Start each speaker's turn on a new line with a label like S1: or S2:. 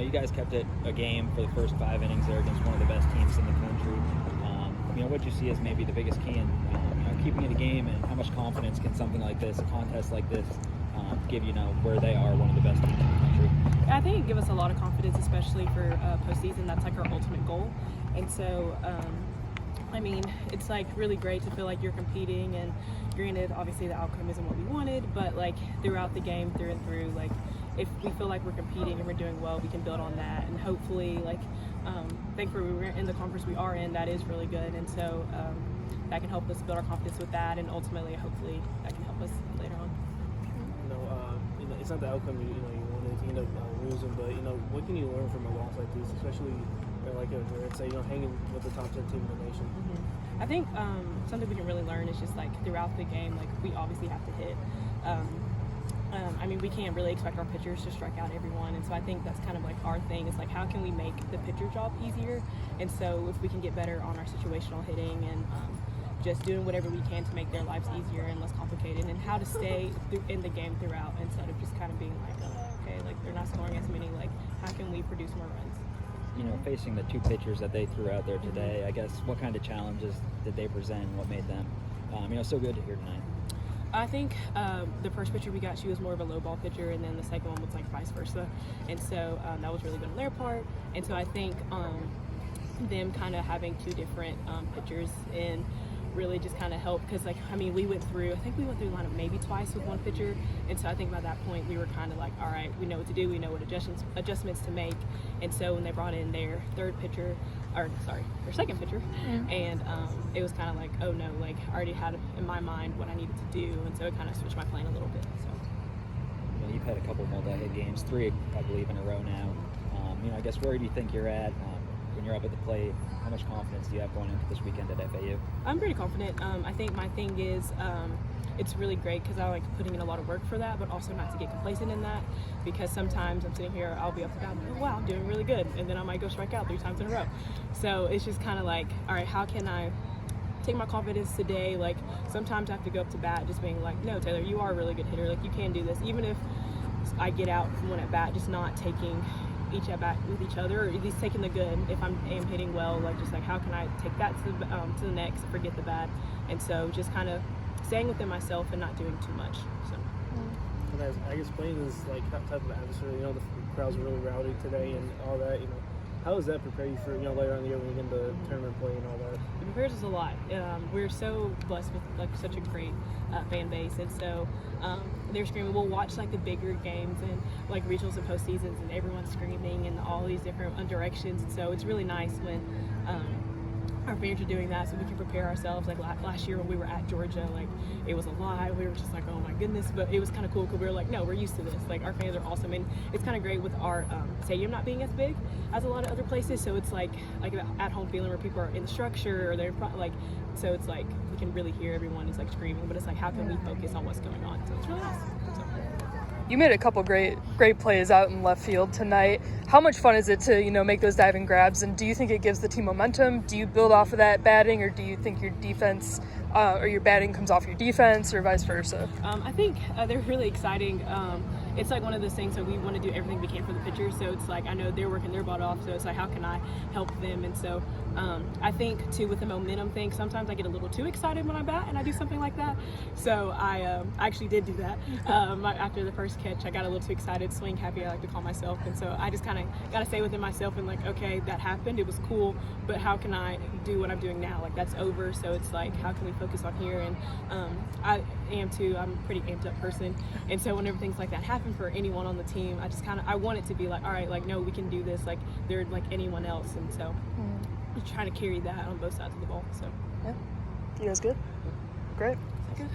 S1: you guys kept it a game for the first 5 innings there against one of the best teams in the country. What do you see as maybe the biggest key in keeping it a game, and how much confidence can something like this, a contest like this, give where they are one of the best teams in the country?
S2: I think it gives us a lot of confidence, especially for postseason. That's like our ultimate goal. And so, it's like really great to feel like you're competing, and granted, obviously the outcome isn't what we wanted, but like throughout the game, through and through, like if we feel like we're competing and we're doing well, we can build on that, and hopefully, thankfully we're in the conference we are in, that is really good, and so that can help us build our confidence with that, and ultimately, hopefully, that can help us later on.
S3: It's not the outcome you wanted to end up losing, but what can you learn from a loss like this, especially like where it's hanging with the top 10 team in the nation?
S2: Mm-hmm. I think something we can really learn is just like throughout the game, like we obviously have to hit. We can't really expect our pitchers to strike out everyone, and so I think that's kind of like our thing. Is like how can we make the pitcher job easier? And so if we can get better on our situational hitting and just doing whatever we can to make their lives easier and less complicated, and how to stay in the game throughout instead of just kind of being like, okay, like they're not scoring as many, like how can we produce more runs?
S1: Facing the 2 pitchers that they threw out there today, I guess what kind of challenges did they present, and what made them so good to hear tonight?
S2: I think the first pitcher we got, she was more of a low ball pitcher, and then the second one was like vice versa, and so that was really good on their part. And so I think them kind of having 2 different pitchers and really just kind of helped, because we went through the lineup maybe twice with one pitcher, and so I think by that point we were kind of like, all right, we know what to do, we know what adjustments to make. And so when they brought in their second pitcher, and it was kind of like, oh no, like I already had in my mind what I needed to do, and so it kind of switched my plan a little bit. So
S1: you've had a couple multi-hit games, 3 I believe in a row now. I guess where do you think you're at when you're up at the plate? How much confidence do you have going into this weekend at FAU?
S2: I'm pretty confident. I think my thing is it's really great because I like putting in a lot of work for that, but also not to get complacent in that, because sometimes I'm sitting here, I'll be up and down, oh wow, I'm doing really good, and then I might go strike out 3 times in a row. So it's just kind of like, all right, how can I take my confidence today? Like sometimes I have to go up to bat just being like, no, Taylor, you are a really good hitter, like you can do this, even if I get out from one at bat, just not taking each at bat with each other, or at least taking the good. If I am hitting well, like just like how can I take that to the next, forget the bad, and so just kind of staying within myself and not doing too much. So.
S3: And I guess playing this like type of atmosphere, the crowd's really rowdy today and all that. How does that prepare you for later on in the year when you get into tournament play and all that?
S2: It prepares us a lot. We're so blessed with like such a great fan base, and so they're screaming. We'll watch like the bigger games and like regionals and postseasons, and everyone's screaming in all these different directions. And so it's really nice when our fans are doing that, so we can prepare ourselves. Like last year when we were at Georgia, like it was a lot. We were just like, oh my goodness, but it was kind of cool because we were like, no, we're used to this. Like our fans are awesome, and it's kind of great with our stadium not being as big as a lot of other places. So it's like at home feeling where people are in the structure or they're in front, so it's like we can really hear everyone is like screaming, but it's like how can we focus on what's going on? So it's really nice.
S4: You made a couple great plays out in left field tonight. How much fun is it to, make those diving grabs? And do you think it gives the team momentum? Do you build off of that batting, or do you think your defense or your batting comes off your defense, or vice versa?
S2: I think they're really exciting. It's like one of those things that we want to do everything we can for the pitchers. So it's like I know they're working their butt off. So it's like how can I help them? And so I think too with the momentum thing, sometimes I get a little too excited when I bat and I do something like that. So I actually did do that after the first catch. I got a little too excited, swing happy, I like to call myself. And so I just kind of got to stay within myself and like, okay, that happened. It was cool, but how can I do what I'm doing now? Like that's over. So it's like how can we focus on here? And I am too. I'm a pretty amped up person, and so whenever things like that happen for anyone on the team, I want it to be like, all right, like no, we can do this. Like they're like anyone else, and so I'm trying to carry that on both sides of the ball. So
S4: yeah, you guys good? Great.